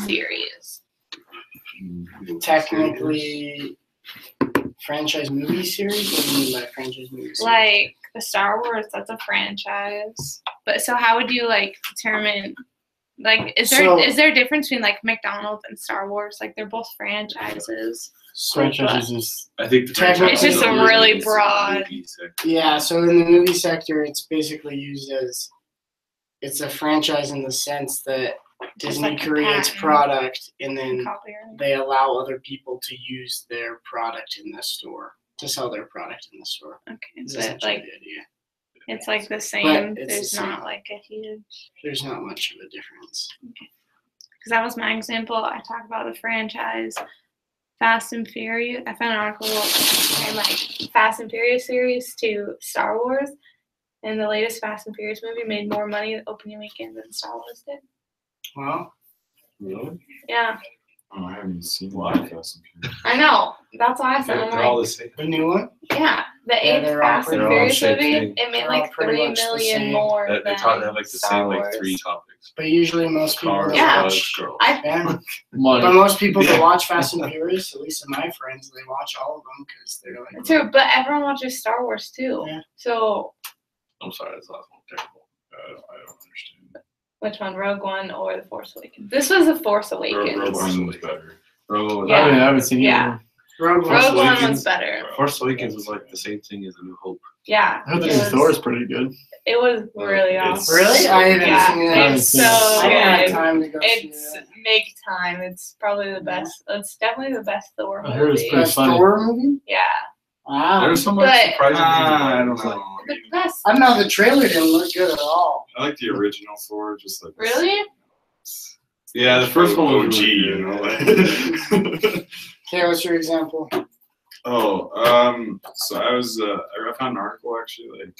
series. Technically, franchise movie series? What do you mean by franchise movie series? Like the Star Wars, that's a franchise. But so how would you like determine? Like, is there a difference between like McDonald's and Star Wars? Like, they're both franchises. Franchises is, I think the Technically, It's just a really broad. Yeah, so in the movie sector, it's basically used as it's a franchise in the sense that Disney like a creates patent. product and then Copyright. they allow other people to use their product in the store, to sell their product in the store. Okay, Is but essentially like the idea. it's like the same. it's There's the same. not like a huge. There's not much of a difference. Because that was my example. I talked about the franchise Fast and Furious. I found an article comparing like Fast and Furious series to Star Wars, and the latest Fast and Furious movie made more money the opening weekend than Star Wars did. Well, Really? Yeah, Oh, I haven't seen Fast and Furious. I know. That's why I said They're I'm all like, the same. the new one? yeah, the Yeah, eighth they're all Fast and pretty Furious much the movie, same. it made They're all like pretty 3 much the million same. more They than have like the Star same Wars. like 3 topics. But usually most people Cars, that Yeah. dogs, watch, girls. yeah. money. But most people that watch Fast and Furious, at least of my friends, they watch all of them because they're like, True, but everyone watches Star Wars too. Yeah. So I'm sorry, this last one terrible. I don't understand. which one, Rogue One or The Force Awakens? This was The Force Awakens. Rogue One was better. Rogue Yeah. I haven't seen Yeah. either. Rogue One. Rogue One Awakens. was better. Force Awakens was like the same thing as A New Hope. Yeah. I heard the it new was- Thor is pretty good. It was really It's- awesome. Really? I haven't Yeah, seen that. it's so I didn't have good. time to go see It's that. make time. It's probably the best. It's definitely the best Thor I heard it's movie. pretty Best funny. Thor movie? Yeah, Wow. There's so much But- surprising things about I it. don't It's know. like- the best. I don't know, the trailer didn't look good at all. I like the original Thor, just like Really? Yeah, the first one was OG, really you good. know. Okay, what's your example? So I found an article actually like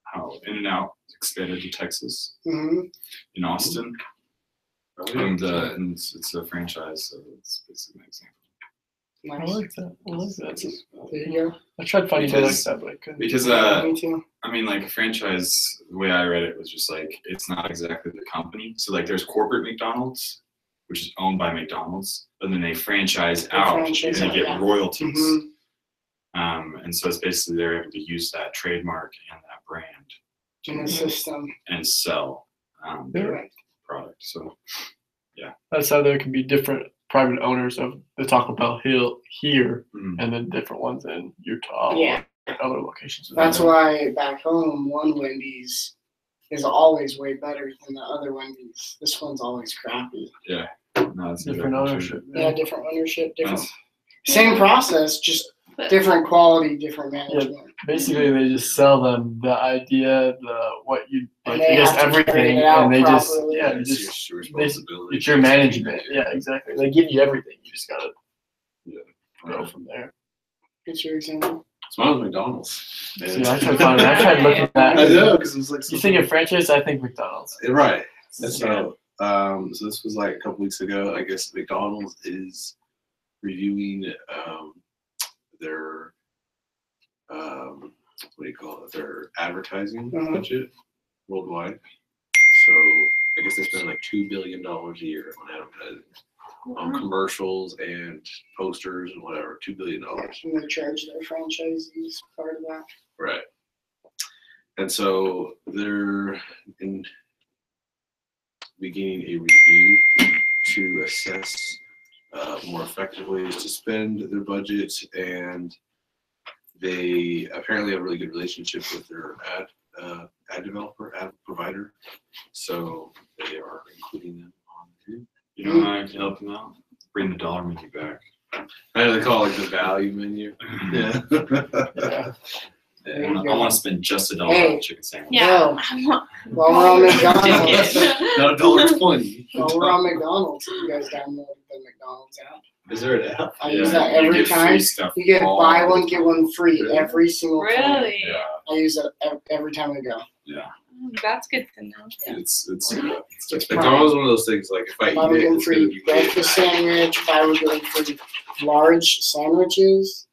how In-N-Out expanded to Texas Mm-hmm. in Austin, and it's a franchise, so it's basically an example. I Nice. like that. I like that. There you I tried finding one like Because- that, but I couldn't. Because go. Me too. I mean, like a franchise, the way I read it was just like it's not exactly the company. So like there's corporate McDonald's, which is owned by McDonald's, and then they franchise They out franchise and they out, get yeah. royalties. Mhm. And so it's basically they're able to use that trademark and that brand In the system. and sell their product. So That's how there can be different private owners of the Taco Bell Hill here, mm, and then different ones in Utah Yeah. or other locations. That's why back home, one Wendy's is always way better than the other Wendy's. This one's always crappy. no, it's different ownership. Yeah, different ownership, different. That's- Same process, just But- different quality, different management. Basically, they just sell them the idea, what you And like, they I guess have to carry everything, it out and they just properly. yeah, it's just your responsibility. it's your management. Yeah, exactly. They give you everything. You just gotta go from there. What's your example? It's one of McDonald's. See, I tried looking at that. I know, because it's like You think of franchise, I think McDonald's. right. And so, so this was like a couple weeks ago. I guess McDonald's is reviewing their what do you call it? Their advertising Mhm. budget worldwide. So I guess they spend like $2 billion a year on advertising, on commercials and posters and whatever. $2 billion. And they charge their franchisees part of that. Right. And so they're beginning a review to assess more effective ways to spend their budgets, and they apparently have a really good relationship with their ad developer, ad provider. So they are including them on too. You know how I can help them out? Bring the dollar menu back. I know they call it like the value menu. Yeah. Yeah. There I you go. want to spend just $1 on Hey. a chicken sandwich. Yeah. While we're on McDonald's, Not $1.20. while we're on McDonald's, you guys downloaded the McDonald's app. Is there an app? I use that you every get free time. stuff You get all buy the one, get one free Really? every single time. Really? Yeah, I use it every time I go. yeah. That's good to know. It's It's McDonald's is one of those things like if I Buy one, eat it, get one it's gonna free be way breakfast back. sandwich, buy one, get one free large sandwiches.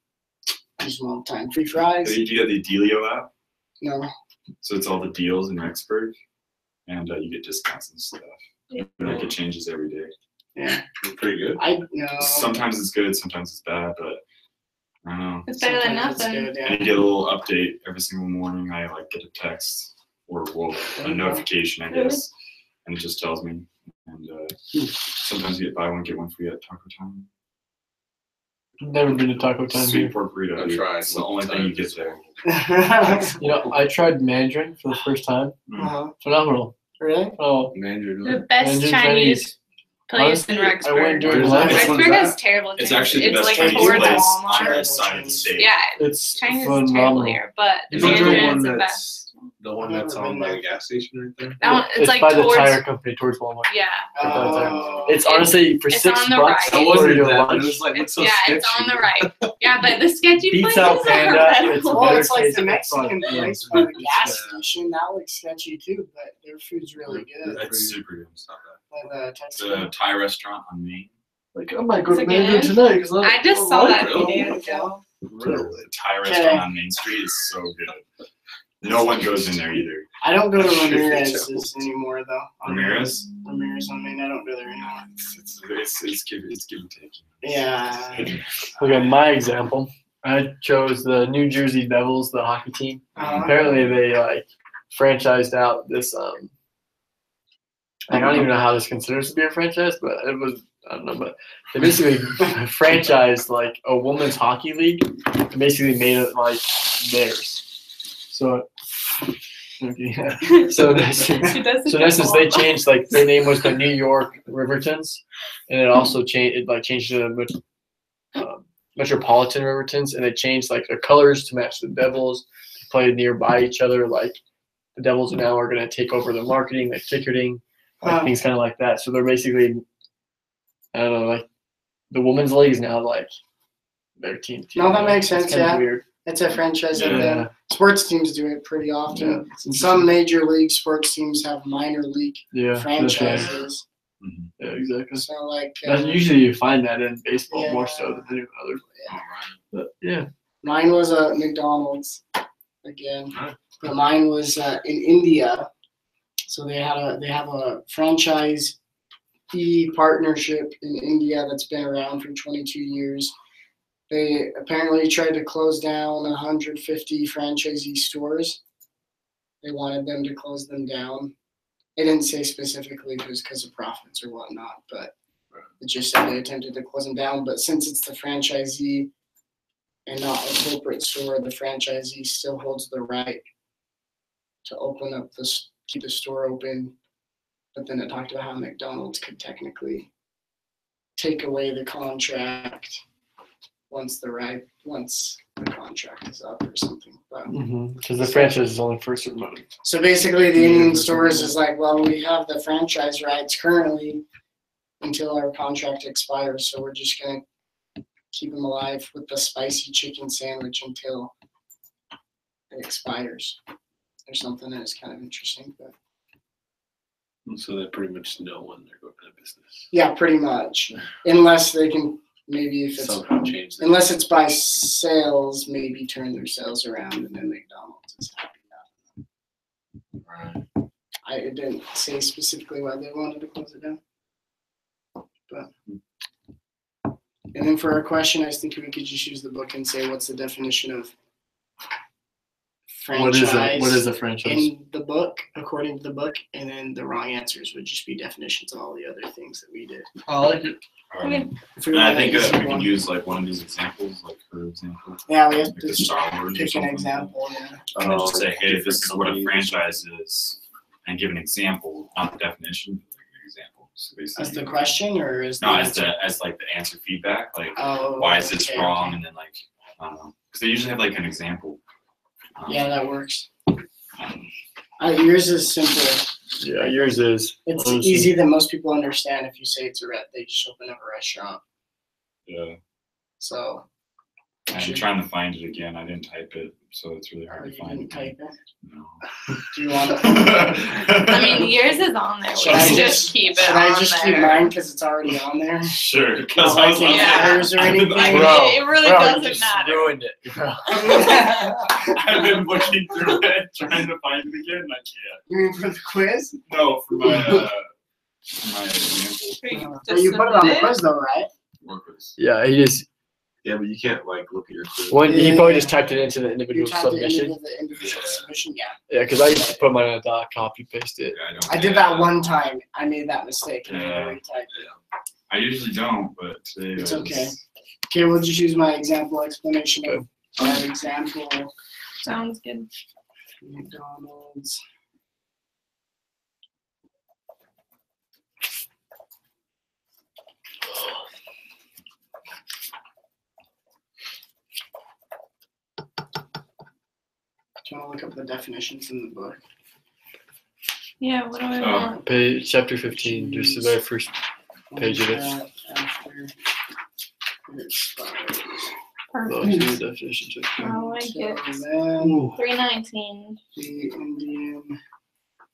Use them all the time. Free fries. Do you get the Delio app? No. So it's all the deals in Rexburg, and you get discounts and stuff. Yeah. Like it changes every day. Yeah. Pretty good. I know. Sometimes it's good, sometimes it's bad, but I don't know. It's better than Sometimes it's nothing. good, And yeah. you get a little update every single morning. I like get a text or a notification, I guess, and it just tells me. And sometimes you get buy one get one free at Taco Time. Never been to Taco Time Sweet here. pork burrito. I've dude. tried. It's the only thing you get there. You know, I tried Mandarin for the first time. Uh-huh. Phenomenal. Really? Oh, Mandarin. The best Mandarin Chinese place in Honestly, I went Rexburg. during Which lunch. one's Rexburg that? has terrible It's Chinese. actually the best like Chinese towards place Walmart. on this side of the state. Yeah, It's China's terrible phenomenal. here, but Is that the Mandarin's one the that's best. the one that's on by the gas station right there? That one, it's like by the towards. tire company towards Walmart. Yeah, Oh. It's honestly for It's $6 on the bucks right. I for wondered your that, but lunch. it was like, it's, so yeah, sketchy. it's on the right. Yeah, but the sketchy Pizza places are Panda, better. it's Well, better it's like taste the and Mexican fun. place by the Yeah. gas station. That looks sketchy too, but their food's really good. That's super good. It's not bad. Like the Texas. The Thai restaurant on Main. Like, I might go It's to a Mandarin good- tonight because I just saw that a few really? days ago. Really? The Thai restaurant on Main Street is so good. No one goes in there either. I don't go to Sure, Ramirez's anymore though. Ramirez? Ramirez on Main. I don't go there anymore. It's give and take. Yeah. Look at my example. I chose the New Jersey Devils, the hockey team. Apparently, they like franchised out this. I don't even know how this considers to be a franchise, but it was. I don't know, but they basically franchised like a women's hockey league and basically made it like theirs. So, okay. So this. She does So in essence, they changed like their name was the New York Rivertons, and it also changed. It like changed to the Metropolitan Rivertons, and they changed like their colors to match the Devils. They played nearby each other. Like the Devils now are going to take over the marketing, like ticketing, like things kind of like that. So they're basically, I don't know, like the women's league is now like their team. No, that makes It's sense, kinda yeah. Weird. It's a franchise, and Yeah. then sports teams do it pretty often. Yeah. Some major league sports teams have minor league Yeah. That's right. franchises. Yeah, exactly. So like Usually you find that in baseball yeah. more so than any other. But yeah. mine was a McDonald's again, but mine was in India. So they have a franchise partnership in India that's been around for 22 years. They apparently tried to close down 150 franchisee stores. They wanted them to close them down. It didn't say specifically if it was because of profits or whatnot, but it just said they attempted to close them down. But since it's the franchisee and not a corporate store, the franchisee still holds the right to open up keep the store open. But then it talked about how McDonald's could technically take away the contract once the contract is up or something. But Because the franchise is only for a certain amount. so basically, the Indian stores is like, well, we have the franchise rights currently until our contract expires, so we're just gonna keep them alive with the spicy chicken sandwich until it expires or something. That is kind of interesting, but So they pretty much know when they're going out of business. yeah, pretty much, unless they can maybe if it's Somehow change that. unless it's by sales, maybe turn their sales around and then McDonald's is happy now. Right. It didn't say specifically why they wanted to close it down. But and then for our question, I think we could just use the book and say what's the definition of franchise What is a franchise? in the book, according to the book, and then the wrong answers would just be definitions of all the other things that we did. I like it. If we And I wanna think use we can one- use like one of these examples, like her example, yeah, we have like the to Star Wars. or pick an something. example. Yeah. And then just say, hey, different this is what a companies. franchise is, and give an example, not the definition, but like an example. So basically, As the question, or is no, the as like the answer feedback, like oh, why is this okay, wrong, okay. and then like I don't know, because they usually have like an example. Yeah, that works. Um, Yours is simple. Yeah, yours is. It's honestly. easy that most people understand. If you say it's they just open up a restaurant. yeah. So I'm trying to find it again. I didn't type it, so it's really hard you to find didn't it. type it. No. Do you want to? I mean, yours is on there. Should We I should just just keep it Should on I just keep there. mine because it's already on there? Sure, Not because like it Yeah. matters or anything. I mean, Bro, it really Bro, you doesn't just matter. ruined it. Bro. I've been looking through it, trying to find it again. And I can't. You mean for the quiz? No, for my my example. But you put it on the quiz though, right? Workers. Yeah, he just Yeah, but you can't like look at your quiz. he Yeah. probably just typed it into the You individual typed it into submission. the individual submission. Yeah. Yeah, because I used to put mine on a doc, copy paste it. Yeah, I did that one time. I made that mistake. And Yeah. I retyped it. I usually don't, but today It's I was- okay. Okay, we'll just use my example explanation of our example. Sounds good. McDonald's. Trying to look up the definitions in the book. Yeah, what do I Oh. want? Page chapter 15, just the very first page of it. After it expires. Those Perfect. are the definitions. I like it. So then 319. the Indian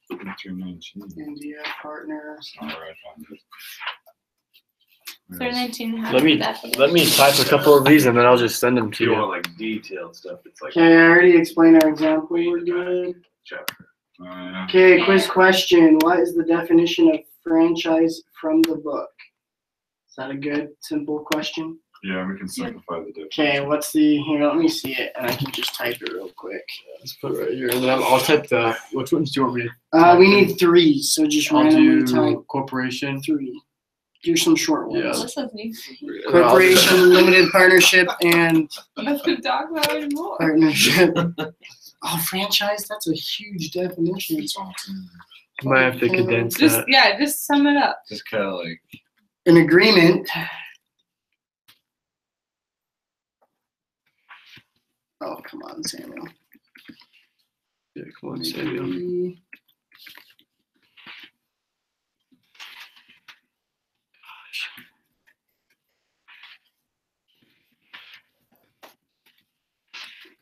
319. India partners. All right, found it. 319 has Let me definition. let me type a couple of these and then I'll just send them If to you you. want like detailed stuff, it's like Okay, I already explained our example. We're good. chapter. Yeah. Okay, quiz question. What is the definition of franchise from the book? Is that a good, simple question? Yeah, we can simplify the definition. Okay, what's the, here, let me see it, and I can just type it real quick. Let's put it right here, and then I'll type the. Which ones do you want me to? We need three, so just I'll randomly do type corporation. three. Do some short ones. Yeah. This is easy. Corporation, limited partnership, and Nothing to talk about anymore. partnership. Oh, franchise, that's a huge definition. You might have to condense Just that. yeah, just sum it up. Just kind of like An agreement. Oh, come on, Samuel. Yeah, come on, Samuel.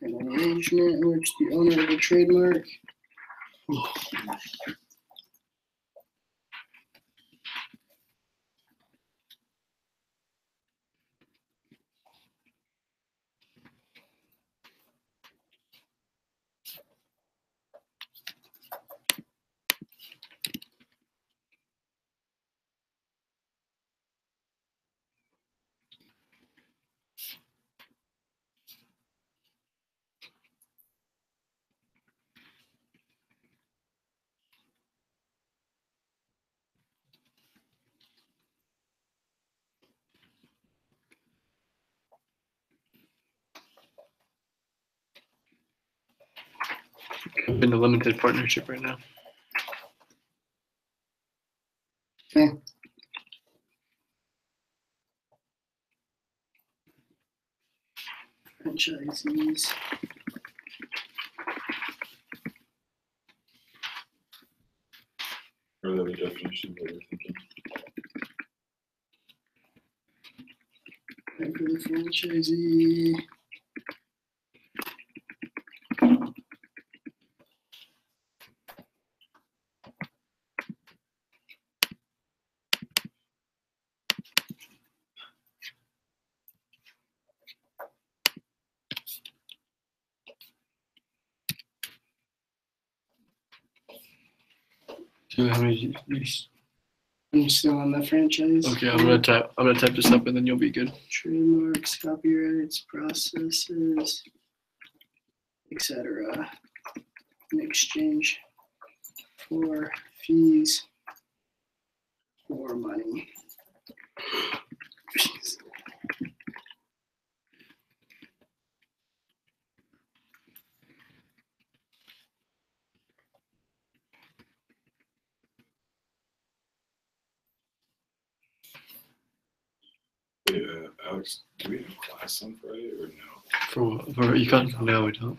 An arrangement in which the owner of a trademark. I'm in a limited partnership right now. Okay. Franchisees. Or the other definitions that you're thinking. Regular franchisee. So how many? These? I'm still on the franchise. Okay, I'm gonna type this up and then you'll be good. Trademarks, copyrights, processes, etc. In exchange for fees or money. Yeah, Alex, do we have class on Friday or no? For econ? No, we don't.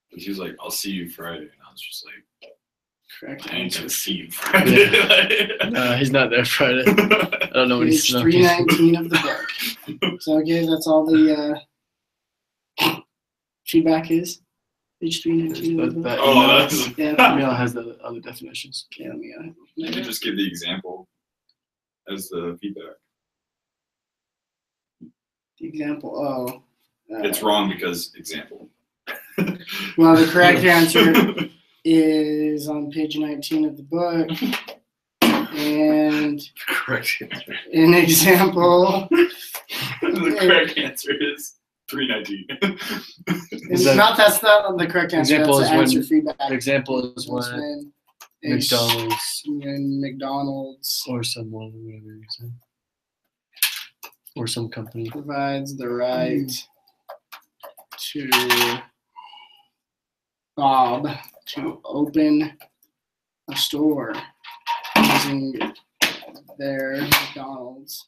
Because he was like, I'll see you Friday. And I was just like, Correct I ain't answer. gonna see you Friday. He's not there Friday. I don't know when he's Page not. 319 of the book. So okay, that's all the feedback is. Page 319 of the book. Oh, that's. Yeah. Email has the other definitions. Okay, let me You can just give the example as the feedback. the example. Oh. It's wrong because example. Well, the correct answer is on page 19 of the book. And Correct answer. an example. The correct answer is 319. It's that- not that's not the correct answer. Example That's the is when- answer feedback. An example is Was when when McDonald's when McDonald's or someone, whatever you say, or some company. provides the right to Bob to open a store using their McDonald's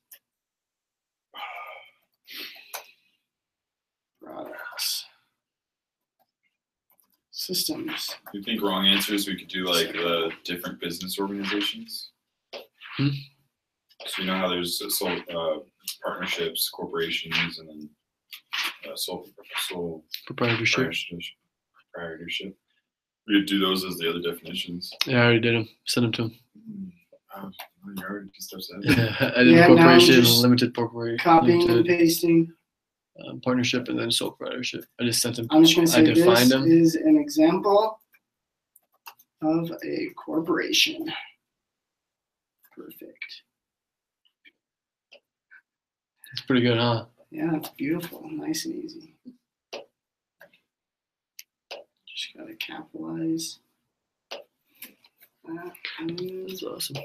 products. Systems. You think wrong answers? We could do like the different business organizations. Hmm. So you know how there's sole partnerships, corporations, and then sole Proprietorship. proprietorship. We could do those as the other definitions. Yeah, I already did them. Send them to him. Oh, you already just said that. Yeah, I did Yeah, now I'm corporation, just limited corporation, Copying and limited pasting. partnership, and then sole proprietorship. I just sent them. I'm just going to I say defined this them. is an example of a corporation. Perfect. It's pretty good, huh? Yeah, it's beautiful. Nice and easy. Just got to capitalize. that and- That's awesome.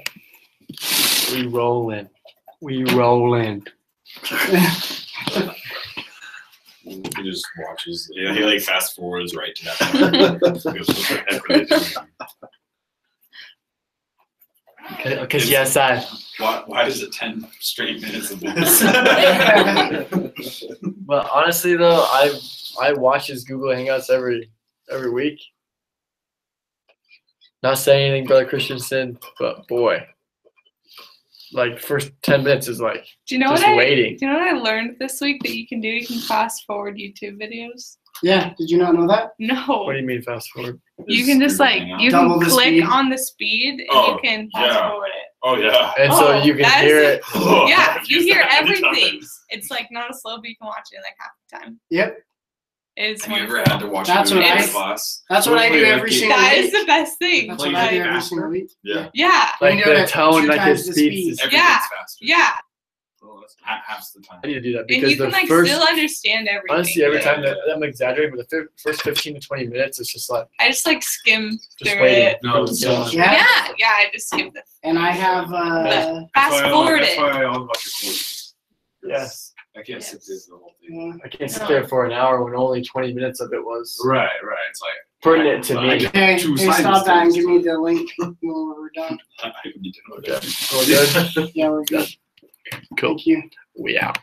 We rolling. We rolling. He just watches. Yeah, he like fast forwards right to that part. He goes, "What the heck are they doing?" Because yes, I. Why is it 10 straight minutes of this? But honestly, though, I watch his Google Hangouts every week. Not saying anything, Brother Christensen, but boy, like first 10 minutes is like Do you know just what waiting. Do you know what I learned this week that you can do? You can fast forward YouTube videos. Yeah, did you not know that? No. What do you mean fast forward? You can just like you Double can the click speed. on the speed and Oh, you can fast yeah. forward it. Oh yeah. And so Oh, you can that hear is it. Oh, Yeah, I've you used hear that many everything. times. It's like not a slow, but you can watch it in like half the time. Yep. It's Have you ever wonderful. had to watch That's a movie what in I- class? That's what I do Wait, every like, single That week. is the best thing. That's Like, what I do Like, every faster? single week. Yeah. yeah, Like You do the it tone, 2 like times his the speeds. speed. is- Everything's Yeah. faster. yeah. Half the time. I need to do that And because you the can like first, still understand everything. honestly, every Yeah. time that I'm exaggerating, but the first 15 to 20 minutes, it's just like I just like skim just through waiting. it. No, it's Yeah. Yeah. Yeah, I just skip the And I have fast forward That's it. why I always watch your quotes. Yes. I can't sit through the whole thing. yeah. I can't sit No. there for an hour when only 20 minutes of it was Right. It's like pertinent to I me. get Hey, two hey, stop sides that and to give this. me the link when we're done. I need to know Okay. that. All good? Yeah, we're good. Cool. Thank you. We out.